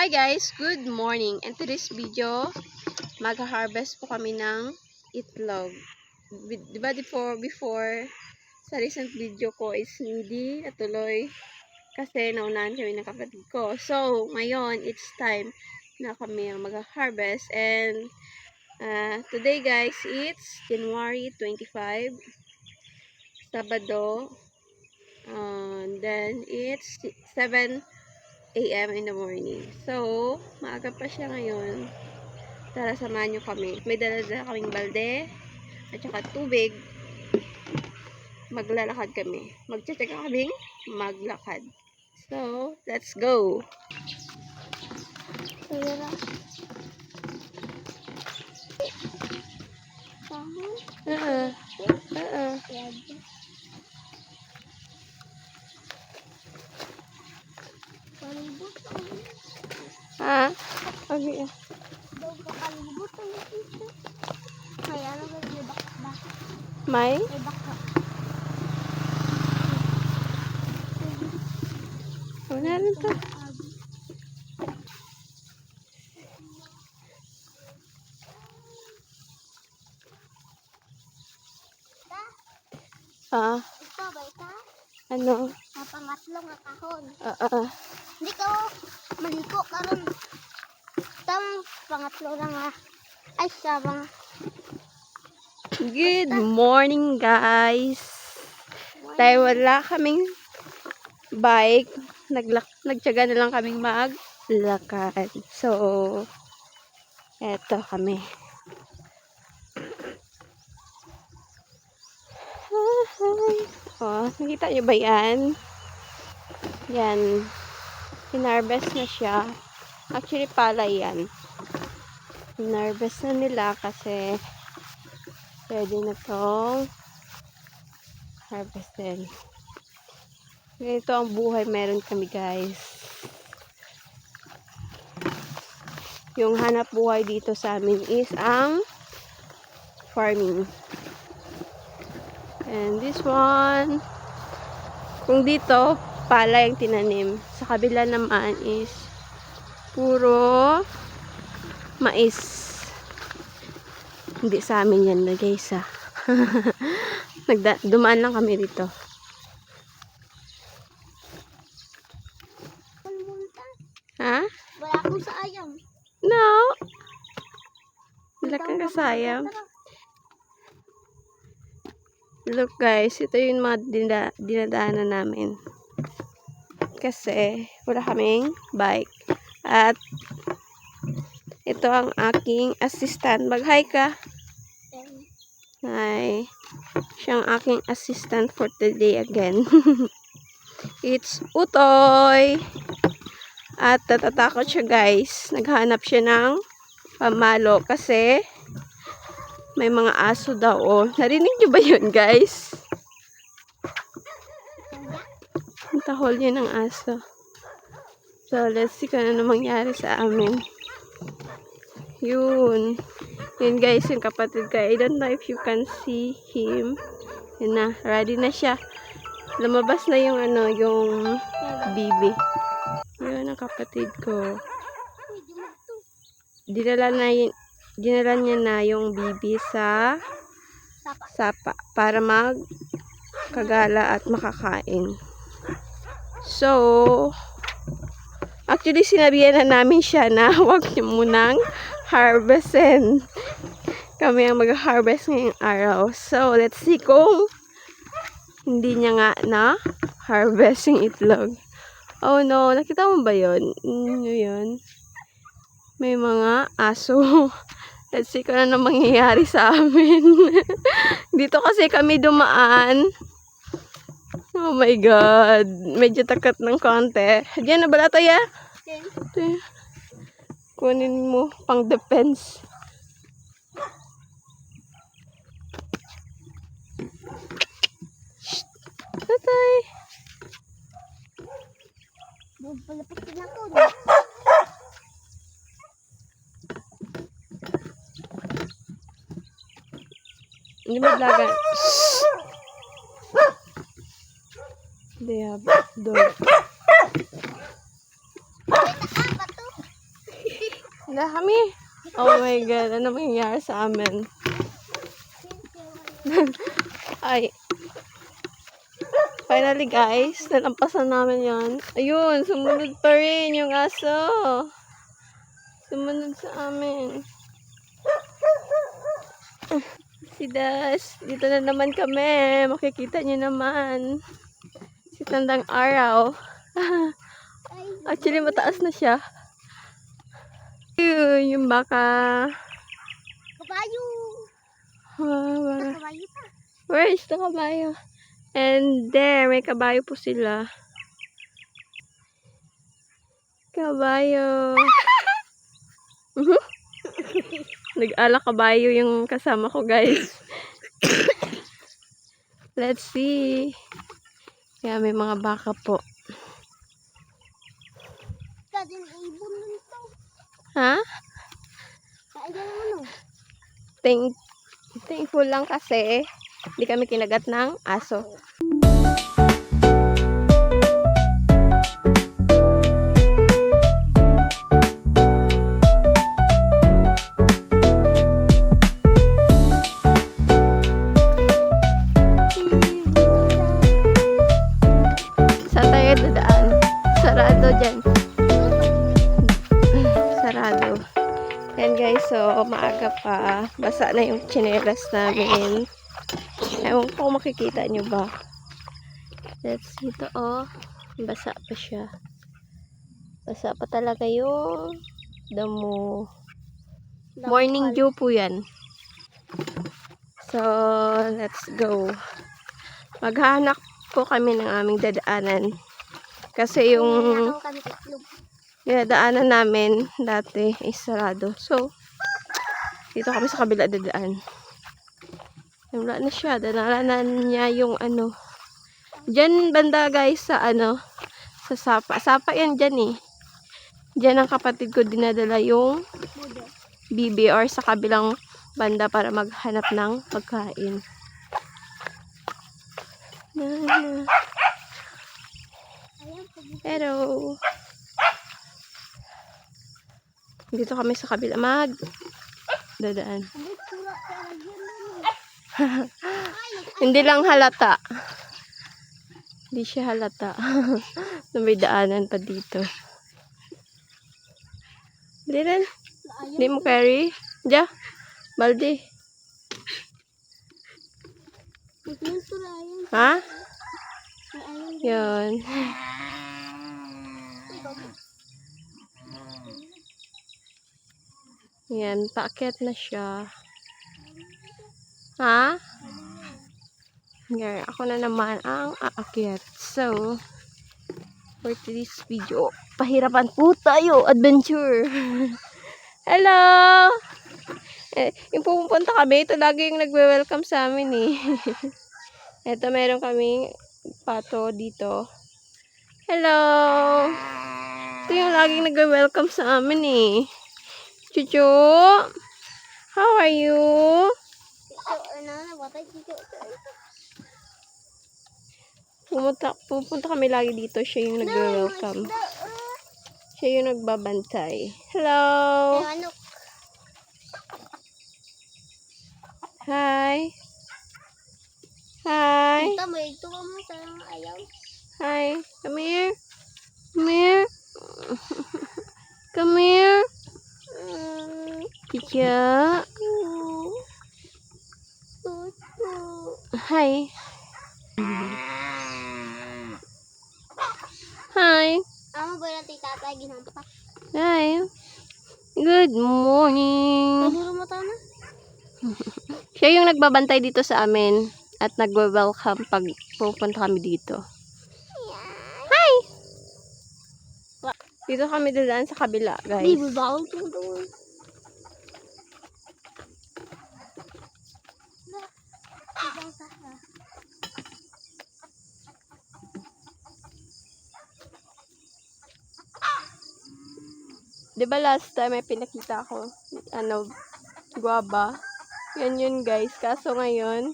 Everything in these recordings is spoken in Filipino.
Hi guys, good morning. In today's video, mag-harvest po kami ng itlog. Diba before sa recent video ko is hindi natuloy kasi naunahan kami ng kapatid ko. So, ngayon, it's time na kami mag-harvest. And today guys, it's January 25, Sabado. And then, it's 7 AM in the morning. So, maaga pa siya ngayon. Tara, samahan nyo kami. May dala-dala kaming balde at saka tubig. Maglalakad kami. Magtsatsaga kaming maglakad. So, let's go! Ah, okay. May? Wala rin to. Ah. Ito ba ita? Ano? Pangatlo nga kahon. Hindi ko maliko karon. Pangatlo lang nga. Ay, sabang. Good morning, guys. Dahil wala kaming bike, nagtyaga na lang kaming maglakad. So, eto kami. Oh, nakita nyo ba yan? Yan. Hinarvest na siya. Actually, palay yan. Hinarvest na nila kasi pwede na tong harvestin. Ganito ang buhay meron kami, guys. Yung hanap buhay dito sa amin is ang farming. And this one, kung dito, palay ang tinanim. Sa kabila naman is puro mais. Hindi sa amin yan na, guys, ha. Dumaan lang kami dito. Ha? Wala akong sayang. No. Wala kang kasayang. Look guys, ito yung mga dinadaanan namin. Kasi wala kaming bike. At ito ang aking assistant. Mag-hi ka. Hi. Siya ang aking assistant for today again. It's Utoy. At natatakot siya, guys. Naghanap siya ng pamalo kasi may mga aso daw. Oh. Narinig niyo ba yun, guys? Ang tahol niya ng aso. So, let's see kung ano mangyari sa amin. Yun. Yun, guys, yung kapatid ko. I don't know if you can see him. Yun na. Ready na siya. Lumabas na yung ano, yung bibi. Yun ang kapatid ko. Dinala niya na yung bibi sa sapa para magkagala at makakain. So, actually sinabihan na namin siya na huwag niyo munang harvestin. Kami ang mag-harvest ngayong araw. So, let's see kung hindi niya nga na harvest yung itlog. Oh no, nakita mo ba yun? Yun. May mga aso. Let's see kung ano mangyayari sa amin. Dito kasi kami dumaan. Oh my God. Medyo takot ng konti. Diyan na bala tayo. Kunin mo pang defense. Tatay. Palapit na ako. Hindi mo vlogan. They have dog. Na kami. Oh my God. Ano mangyayari sa amin? Ay. Finally guys, nalampasan namin yan. Ayun, sumunod pa rin yung aso. Sumunod sa amin. Si Das, dito na naman kami. Makikita niyo naman. Si Tandang Araw. Actually, mataas na siya. Yun, yung baka. Kabayo. Ah, Kabayo pa. where is the kabayo? And there, may kabayo po sila. Kabayo. Nag-ala kabayo yung kasama ko, guys. Let's see. Kaya may mga baka po. Kadin ibon nito. Ha? Kaya ano? Thankful lang kasi hindi kami kinagat ng aso. Saan tayo dadaan? Sarado dyan. Sarado. Yan guys, so maaga pa. Basa na yung tsinelas namin. Ewan ko kung makikita nyo ba. Let's see ito, oh. Basa pa siya. Basa pa talaga yung damo. Morning dew po yan. So, let's go. Maghahanap po kami ng aming dadaanan. Kasi yung dinadaanan namin dati is sarado. So, dito kami sa kabila dadaan. Wala na siya. Dadaanan niya yung ano. Diyan banda guys sa ano. Sa Sapa. Sapa yan dyan eh. Diyan ang kapatid ko dinadala yung bibi or sa kabilang banda para maghanap ng pagkain. Pero dito kami sa kabila dadaan. Hindi lang halata. Hindi siya halata. Na may daanan pa dito. Hindi rin. Hindi mo carry. Diya. Balde. Ha? Yun. Yan. Paakyat na siya. Ha? Ngayon, ako na naman ang aakyat. So, for today's video, pahirapan po tayo. Adventure. Hello! Yung pupunta kami, ito lagi yung nagwe-welcome sa amin eh. Ito, meron kaming pato dito. Hello! Ito yung laging nagwe-welcome sa amin eh. Chuchu! How are you? Pupunta kami lagi dito. Siya yung nagwe-welcome. Siya yung nagbabantay. Hello! Hi! Hi! Hi! Come here! Come here! Come here! Chicha! Hi! Hi! Amo ba natin tatay ginampak? Hi! Good morning! Kaduro mo to na? Siya yung nagbabantay dito sa amin at nagwe-welcome pag pupunta kami dito. Hi! Dito kami dadaan sa kabila, guys. Di ba bawal ito doon? Diba last time may pinakita ko, guava. Yan yun guys. Kaso ngayon,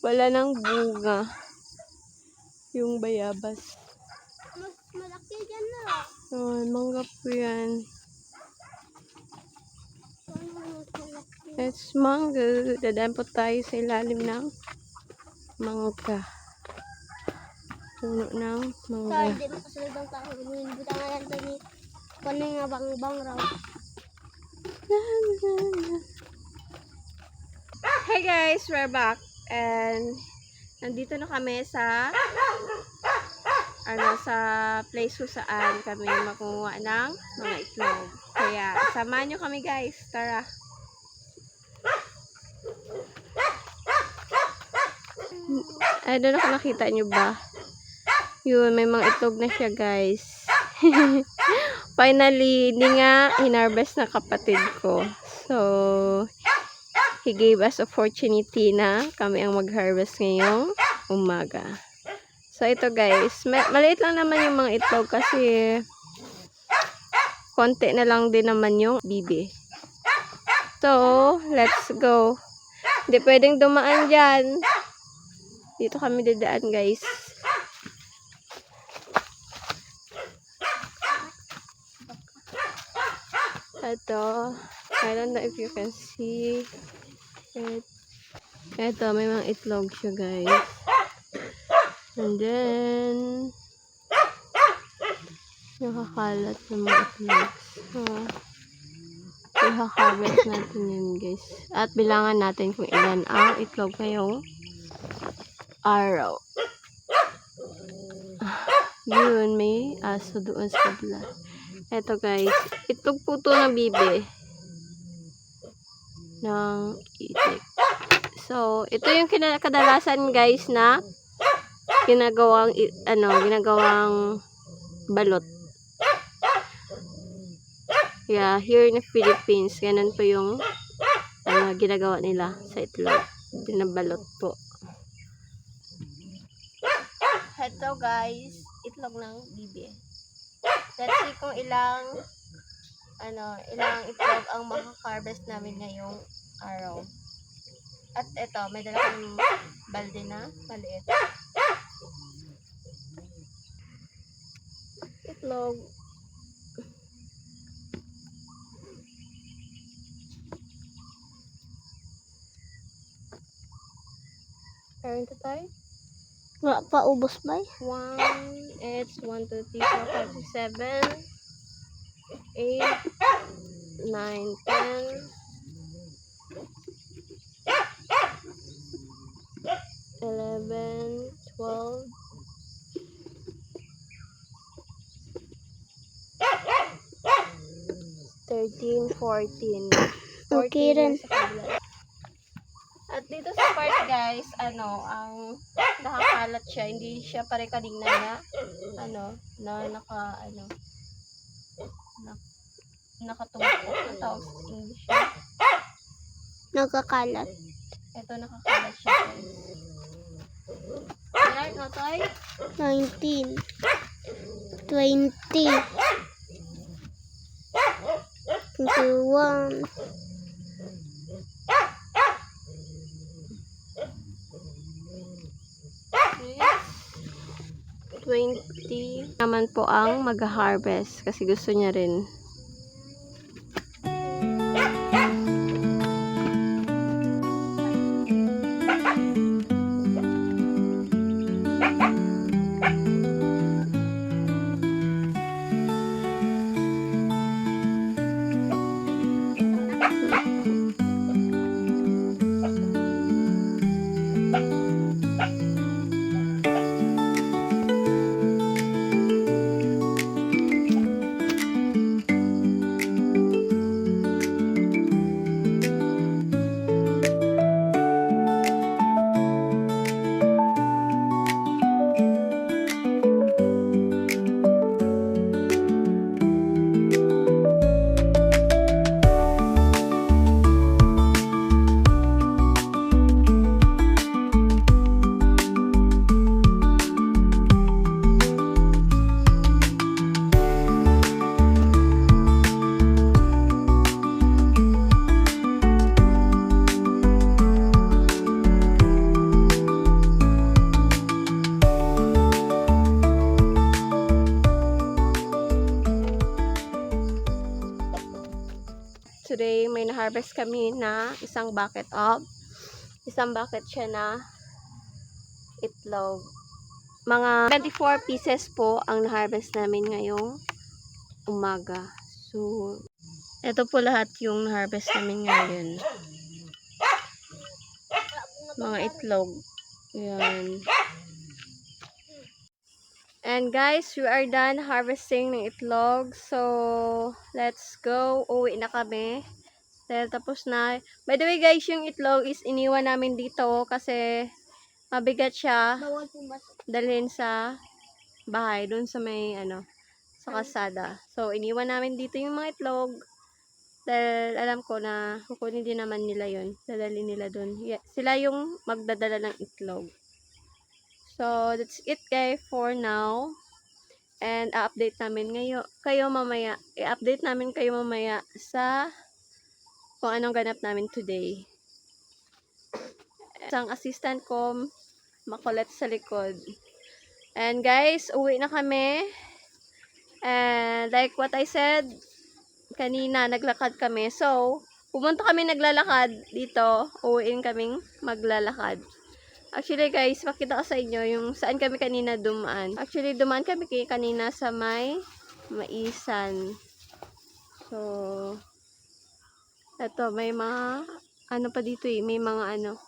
wala nang bunga. Yung bayabas. Mas malaki dyan na. Oh, mangga po yan. It's mango. Dadaan po tayo sa ilalim ng mangga. Puno ng Sorry, mangga. di makasunod ang tao. Buta nga yan tayo. Kano nga bang raw. Hey guys, we're back. And nandito na kami sa sa place kung saan kami makuha ng mga itlog. Kaya samahan nyo kami guys. Tara. I don't know kung nakita nyo ba. Yun, may mga itlog na siya guys. Finally, hindi nga hinarvest na kapatid ko. So, he gave us opportunity na kami ang mag-harvest ngayong umaga. So, ito guys. Maliit lang naman yung mga itlog kasi konti na lang din naman yung bibi. So, let's go. Hindi pwedeng dumaan dyan. Dito kami dadaan guys. Ito. I don't know if you can see it. Ito, may mga itlog siya guys. And then, nakakalat ng mga itlog. So, i-harvest natin yun guys. At bilangan natin kung ilan ang itlog ngayong araw. Yun, may aso doon sa kabila. Eto guys, itlog po to na bibi ng itik. So, ito yung kadalasan guys na ginagawang balot. Yeah, here in the Philippines, ganun po yung ginagawa nila sa itlog. Binabalot po. Ito guys, itlog ng bibi. Let's see kung ilang itlog ang maka-harvest namin ngayong araw. At ito, may dala kang balde na maliit. Itlog. Meron to tayo? Wala pa ubos ba? 1, it's 1, 2, 3, 4, 5, 6, 7, 8, 9, 10, 11, 12, 13, 14. Okay rin. At dito sa part guys, ang nakakalat siya, hindi siya pare kanina na nakatungkol ang tawag sa English. Nagkakalat. Ito nakakalat siya guys. Ilan na tayo? 19. 20. 21. 20 naman po ang mag-harvest kasi gusto niya rin. nag-harvest kami na isang bucket siya na itlog. Mga 24 pieces po ang na-harvest namin ngayong umaga. So, ito po lahat yung na-harvest namin ngayon. Mga itlog. Yan. And guys, we are done harvesting ng itlog. So, let's go. Uwi na kami. Dahil tapos na. By the way guys, yung itlog is iniwan namin dito kasi mabigat siya. Bawal pumasok. Dalhin sa bahay. Doon sa may, sa kalsada. So, iniwan namin dito yung mga itlog. Dahil alam ko na kukunin din naman nila yon, dadalhin nila doon. Yeah, sila yung magdadala ng itlog. So, that's it guys for now. And update namin kayo mamaya. I-update namin kayo mamaya sa kung anong ganap namin today. Isang assistant ko makulit sa likod. And guys, uwi na kami. And like what I said, kanina naglakad kami. So, pumunta kami naglalakad dito. Uwiin kaming maglalakad. Actually guys, pakita ko sa inyo yung saan kami kanina dumaan. Actually, dumaan kami kanina sa may Maisan. So, eto, may mga, pa dito may mga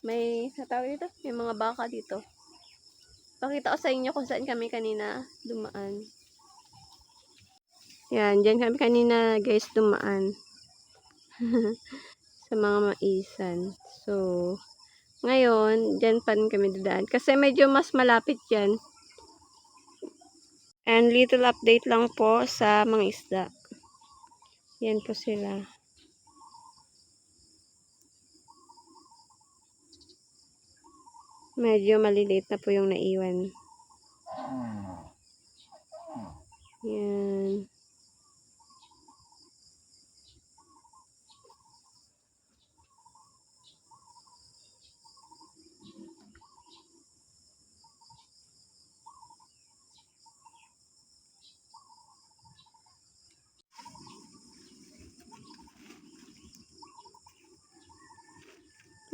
may, natawag dito? May mga baka dito. Pakita ko sa inyo kung saan kami kanina dumaan. Yan, dyan kami kanina guys dumaan. Sa mga Maisan. So, ngayon, dyan pa rin kami dadaan. Kasi medyo mas malapit dyan. And little update lang po sa mga isda. Yan po sila. Medyo maliliit na po yung naiwan. Yan.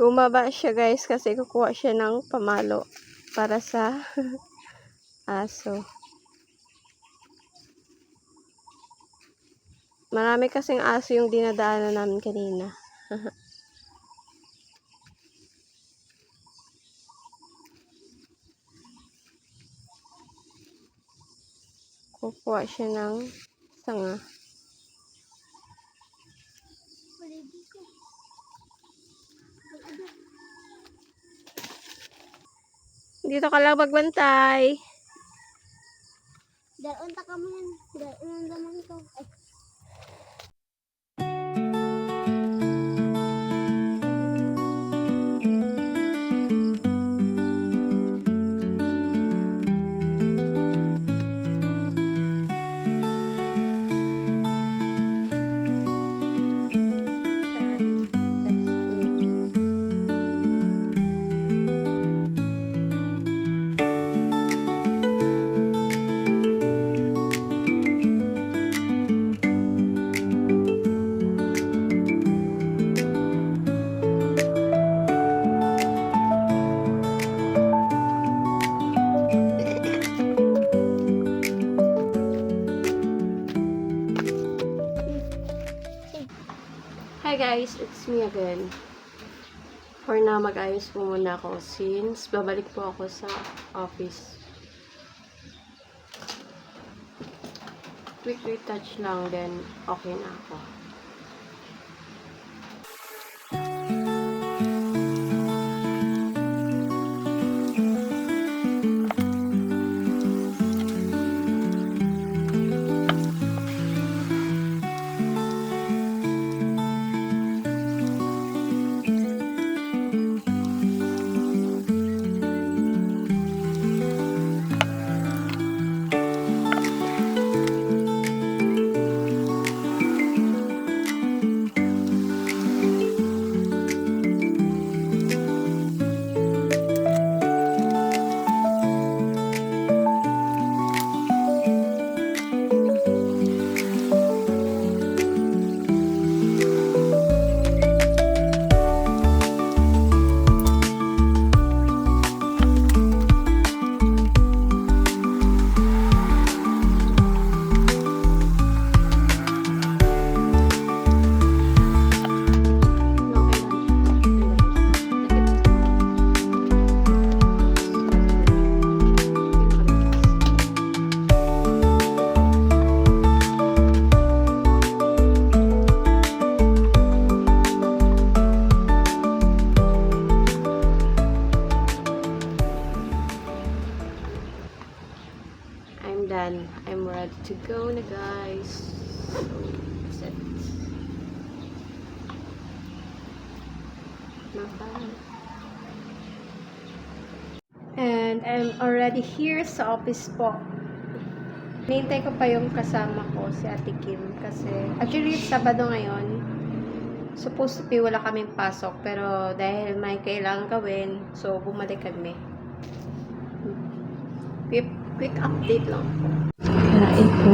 Bumaba siya guys kasi kukuha siya ng pamalo para sa aso. Marami kasing aso yung dinadaanan namin kanina. Kukuha siya ng sanga. Dito ka lang magbantay. Daon ta ka mo yan. Daon naman ito. Hi guys, it's me again. For now, mag-ayos po muna ako since babalik po ako sa office. Quick retouch lang, then okay na ako. then I'm ready to go na guys. So, that's it. Bye-bye. And I'm already here sa office po. Hinihintay ko pa yung kasama ko, si Ate Kim. Kasi, actually, Sabado ngayon. Supposed to be wala kaming pasok. Pero, dahil may kailangan gawin, so, bumalik kami. Quick update lang po. Kain po.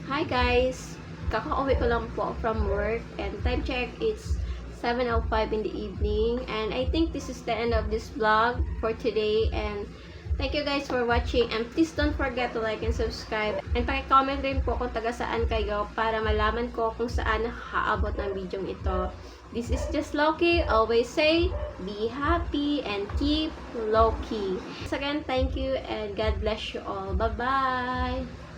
Hi guys! Kakauwi ko lang po from work and time check is 7:05 in the evening, and I think this is the end of this vlog for today, and thank you guys for watching, and please don't forget to like and subscribe, and paki-comment rin po kung taga saan kayo para malaman ko kung saan haabot ng video ito. This is just Loki. Always say, be happy and keep low-key. Once again, thank you and God bless you all. Bye-bye!